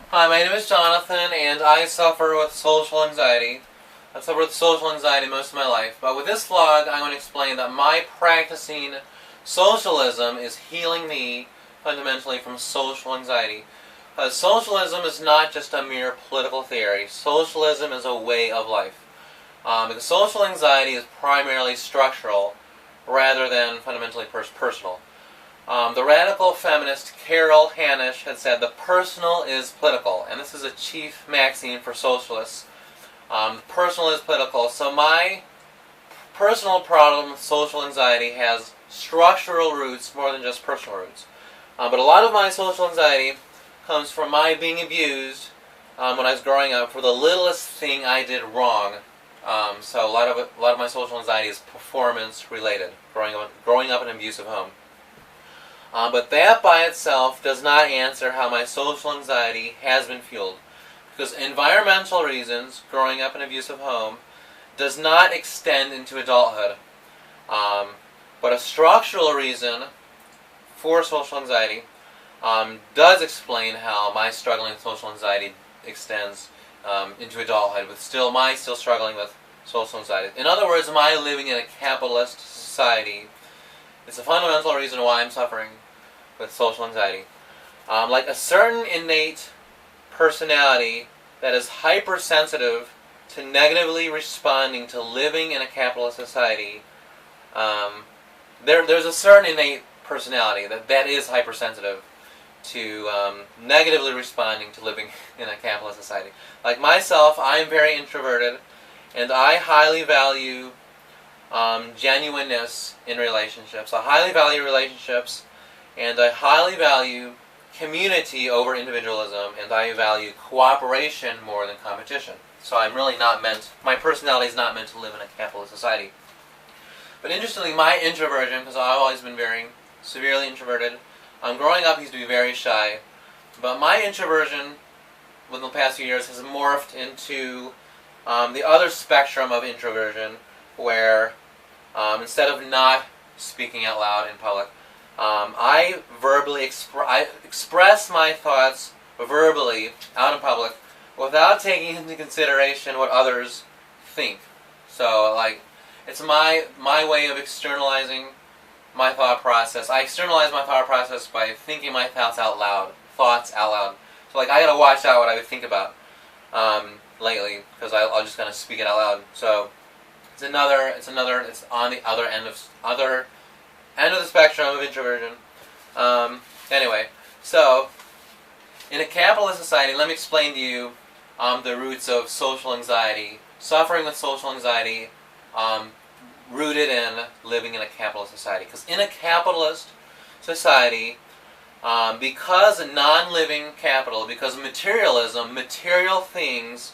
Hi, my name is Jonathan, and I suffer with social anxiety. I've suffered with social anxiety most of my life, but with this vlog, I'm going to explain that my practicing socialism is healing me fundamentally from social anxiety. Socialism is not just a mere political theory. Socialism is a way of life. Because social anxiety is primarily structural rather than fundamentally personal. The radical feminist Carol Hanisch had said the personal is political, and this is a chief maxim for socialists. The personal is political, so my personal problem with social anxiety has structural roots more than just personal roots. But a lot of my social anxiety comes from my being abused when I was growing up for the littlest thing I did wrong. So a lot of my social anxiety is performance related, growing up in an abusive home. But that by itself does not answer how my social anxiety has been fueled. Because environmental reasons, growing up in an abusive home, does not extend into adulthood. But a structural reason for social anxiety does explain how my struggling with social anxiety extends into adulthood, with still struggling with social anxiety. In other words, am I living in a capitalist society? It's a fundamental reason why I'm suffering with social anxiety. Like a certain innate personality that is hypersensitive to negatively responding to living in a capitalist society, there's a certain innate personality that is hypersensitive to negatively responding to living in a capitalist society. Like myself, I'm very introverted, and I highly value genuineness in relationships. I highly value relationships, and I highly value community over individualism, and I value cooperation more than competition. So my personality is not meant to live in a capitalist society. But interestingly, my introversion, because I've always been very severely introverted, growing up I used to be very shy, but my introversion within the past few years has morphed into the other spectrum of introversion, where instead of not speaking out loud in public, I verbally express my thoughts verbally out in public without taking into consideration what others think. So, it's my way of externalizing my thought process. I externalize my thought process by thinking my thoughts out loud. So, I gotta watch out what I think about lately, because I'll just kind of speak it out loud. So, it's on the other end of the spectrum of introversion. Anyway, so in a capitalist society, let me explain to you the roots of social anxiety, suffering with social anxiety, rooted in living in a capitalist society. Because in a capitalist society, because non-living capital, because materialism, material things,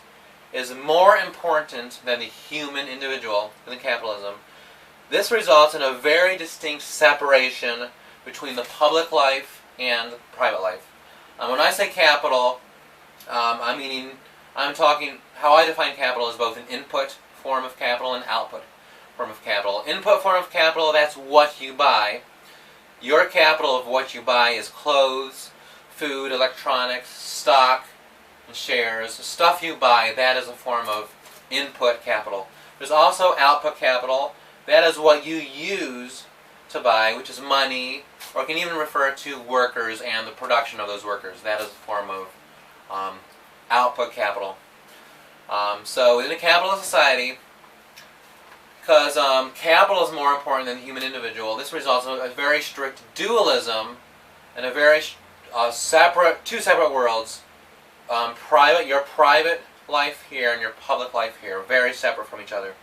is more important than the human individual in capitalism, this results in a very distinct separation between the public life and private life. When I say capital, I'm talking, how I define capital is both an input form of capital and output form of capital. Input form of capital, that's what you buy. Your capital of what you buy is clothes, food, electronics, stock, and shares. The stuff you buy, that is a form of input capital. There's also output capital. That is what you use to buy, which is money, or it can even refer to workers and the production of those workers. That is a form of output capital. So in a capitalist society, because capital is more important than the human individual, this results in a very strict dualism and a very two separate worlds. Your private life here and your public life here, very separate from each other.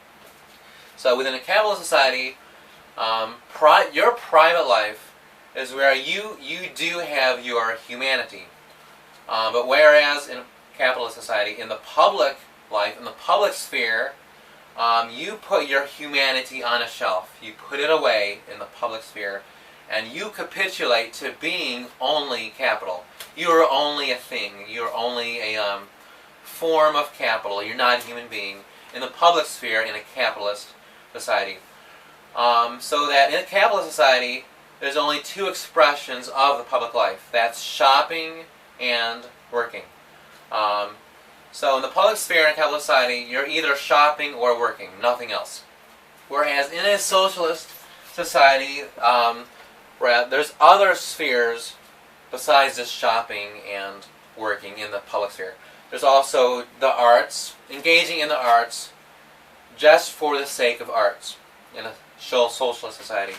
So within a capitalist society, your private life is where you do have your humanity. But whereas in a capitalist society, in the public life, in the public sphere, you put your humanity on a shelf. You put it away in the public sphere, and you capitulate to being only capital. You are only a thing. You are only a form of capital. You're not a human being in the public sphere in a capitalist society. So that in a capitalist society, there's only two expressions of the public life. That's shopping and working. So in the public sphere in capitalist society, you're either shopping or working, nothing else. Whereas in a socialist society, there's other spheres besides just shopping and working in the public sphere. There's also the arts, engaging in the arts just for the sake of arts in a socialist society.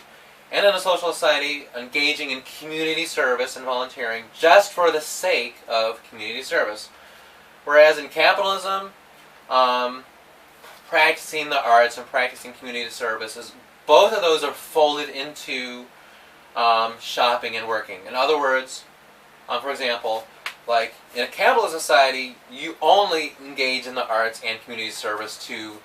And in a socialist society, engaging in community service and volunteering just for the sake of community service. Whereas in capitalism, practicing the arts and practicing community services, both of those are folded into shopping and working. In other words, for example, like in a capitalist society, you only engage in the arts and community service to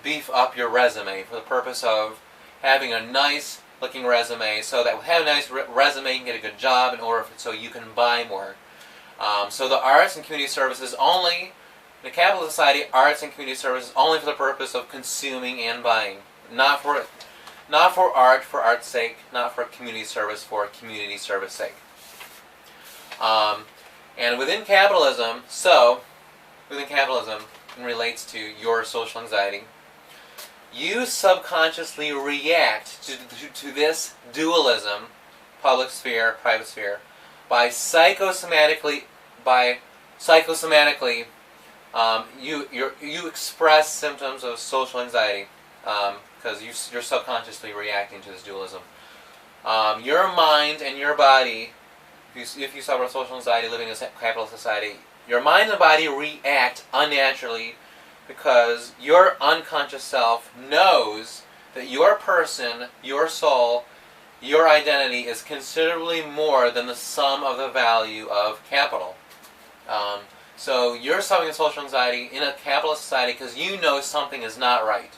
beef up your resume for the purpose of having a nice looking resume, so that with having a nice resume you can get a good job in order so you can buy more. So the arts and community services only, in a capitalist society, arts and community services only for the purpose of consuming and buying. Not for art for art's sake, not for community service for community service sake. And within capitalism, it relates to your social anxiety, you subconsciously react to this dualism, public sphere, private sphere, by psychosomatically, you express symptoms of social anxiety because you're subconsciously reacting to this dualism. Your mind and your body, if you suffer social anxiety living in a capitalist society, your mind and body react unnaturally because your unconscious self knows that your person, your soul, your identity is considerably more than the sum of the value of capital. So you're suffering social anxiety in a capitalist society because you know something is not right.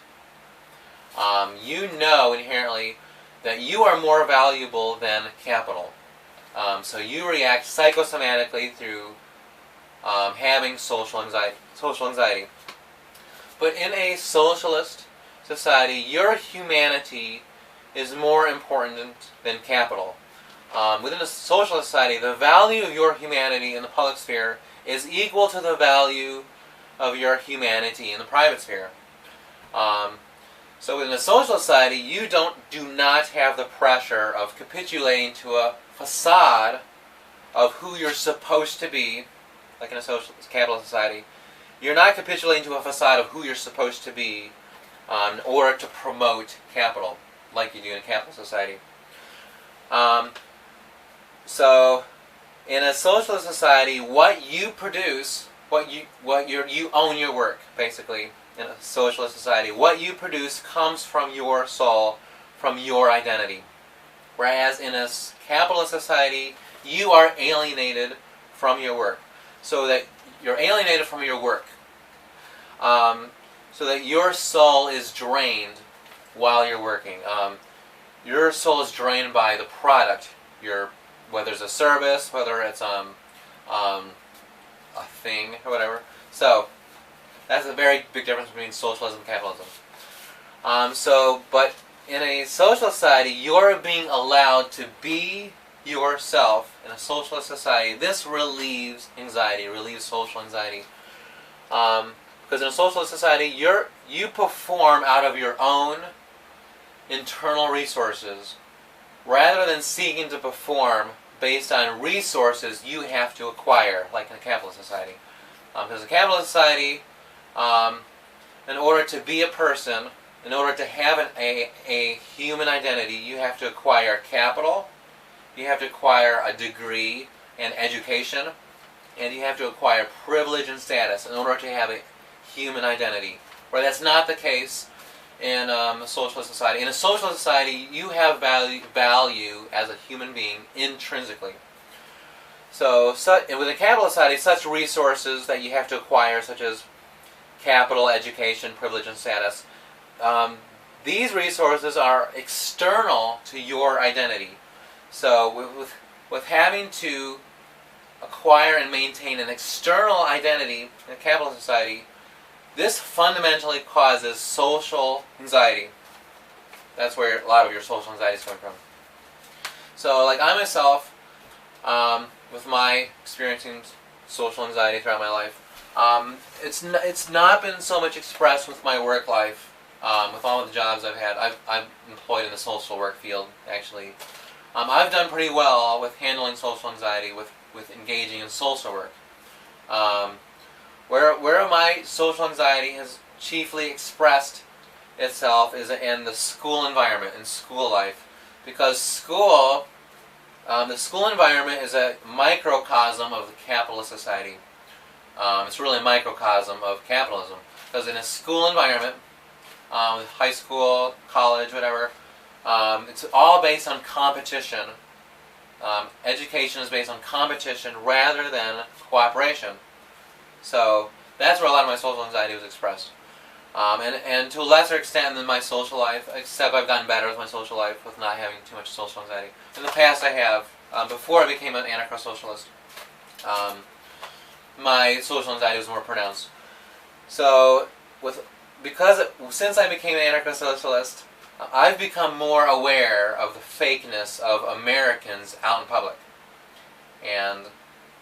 You know inherently that you are more valuable than capital. So you react psychosomatically through having social anxiety. But in a socialist society, your humanity is more important than capital. Within a socialist society, the value of your humanity in the public sphere is equal to the value of your humanity in the private sphere. So within a socialist society, you do not have the pressure of capitulating to a facade of who you're supposed to be, like in a socialist capitalist society. You're not capitulating to a facade of who you're supposed to be in order to promote capital, like you do in a capitalist society. So, in a socialist society, what you produce, you own your work, basically. In a socialist society, what you produce comes from your soul, from your identity. Whereas in a capitalist society, you are alienated from your work. So that you're alienated from your work. So that your soul is drained while you're working. Your soul is drained by the product. Whether it's a service, whether it's a thing, or whatever. So that's a very big difference between socialism and capitalism. But in a socialist society, you're being allowed to be yourself in a socialist society. This relieves anxiety, relieves social anxiety. Because in a socialist society, you perform out of your own internal resources, rather than seeking to perform based on resources you have to acquire, like in a capitalist society. Because in a capitalist society, in order to be a person, in order to have a human identity, you have to acquire capital, you have to acquire a degree and education, and you have to acquire privilege and status in order to have a human identity. Where that's not the case in a socialist society. In a socialist society, you have value as a human being intrinsically. So with a capitalist society, such resources that you have to acquire, such as capital, education, privilege, and status, these resources are external to your identity. So with having to acquire and maintain an external identity in a capitalist society, this fundamentally causes social anxiety. That's where a lot of your social anxiety is coming from. So, like I myself, with my experiencing social anxiety throughout my life. It's not been so much expressed with my work life, with all of the jobs I've had. I'm employed in the social work field, actually. I've done pretty well with handling social anxiety, with engaging in social work. Where my social anxiety has chiefly expressed itself is in the school environment, in school life. Because the school environment is a microcosm of the capitalist society. It's really a microcosm of capitalism. Because in a school environment, high school, college, whatever, it's all based on competition. Education is based on competition rather than cooperation. So that's where a lot of my social anxiety was expressed. And to a lesser extent than my social life, except I've gotten better with my social life with not having too much social anxiety. In the past I have, before I became an anarcho-socialist, my social anxiety was more pronounced. So, since I became an anarcho-socialist, I've become more aware of the fakeness of Americans out in public. And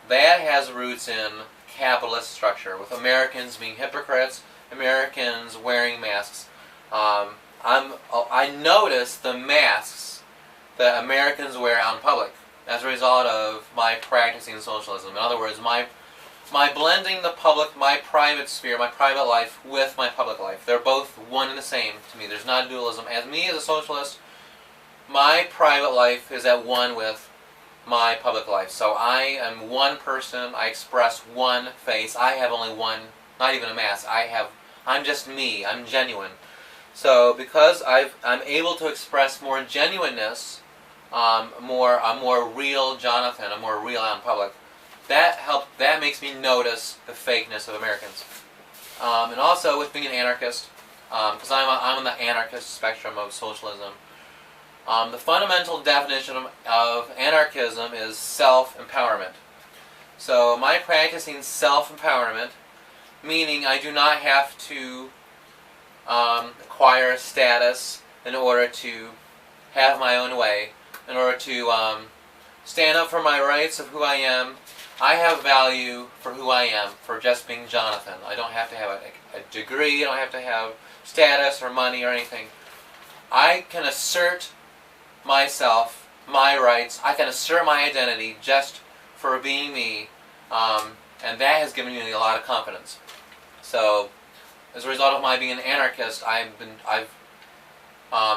that has roots in capitalist structure, with Americans being hypocrites, Americans wearing masks. I notice the masks that Americans wear out in public as a result of my practicing socialism. In other words, my blending the public, my private sphere, my private life with my public life. They're both one and the same to me. There's not dualism. As me as a socialist, my private life is at one with my public life. So I am one person. I express one face. I have only one, not even a mask. I'm just me. I'm genuine. So because I'm able to express more genuineness, a more real Jonathan, a more real out in public, that makes me notice the fakeness of Americans. And also with being an anarchist, because I'm on the anarchist spectrum of socialism, the fundamental definition of anarchism is self-empowerment. So my practicing self-empowerment, meaning I do not have to acquire status in order to have my own way, in order to stand up for my rights of who I am. I have value for who I am, for just being Jonathan. I don't have to have a degree, I don't have to have status or money or anything. I can assert myself, my rights, I can assert my identity just for being me, and that has given me a lot of confidence. So, as a result of my being an anarchist, I've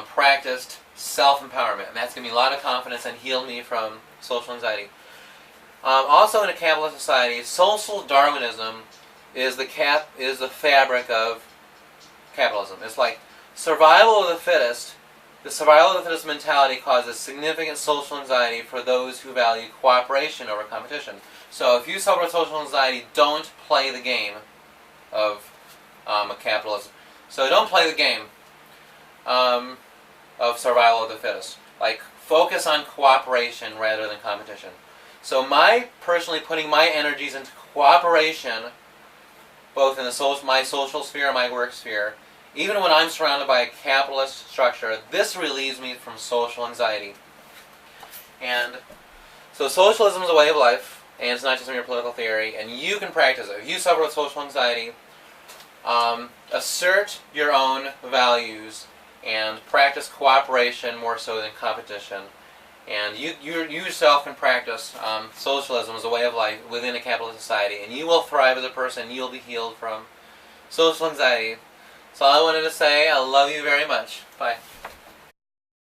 practiced self-empowerment, and that's given me a lot of confidence and healed me from social anxiety. Also, in a capitalist society, social Darwinism is the fabric of capitalism. It's like survival of the fittest. The survival of the fittest mentality causes significant social anxiety for those who value cooperation over competition. So, if you suffer with social anxiety, don't play the game of capitalism. So don't play the game of survival of the fittest. Like, focus on cooperation rather than competition. So personally putting my energies into cooperation, both in my social sphere and my work sphere, even when I'm surrounded by a capitalist structure, this relieves me from social anxiety. And so socialism is a way of life, and it's not just a mere political theory, and you can practice it. If you suffer with social anxiety, assert your own values and practice cooperation more so than competition. And you yourself can practice socialism as a way of life within a capitalist society, and you will thrive as a person. You'll be healed from social anxiety. So I wanted to say, I love you very much. Bye.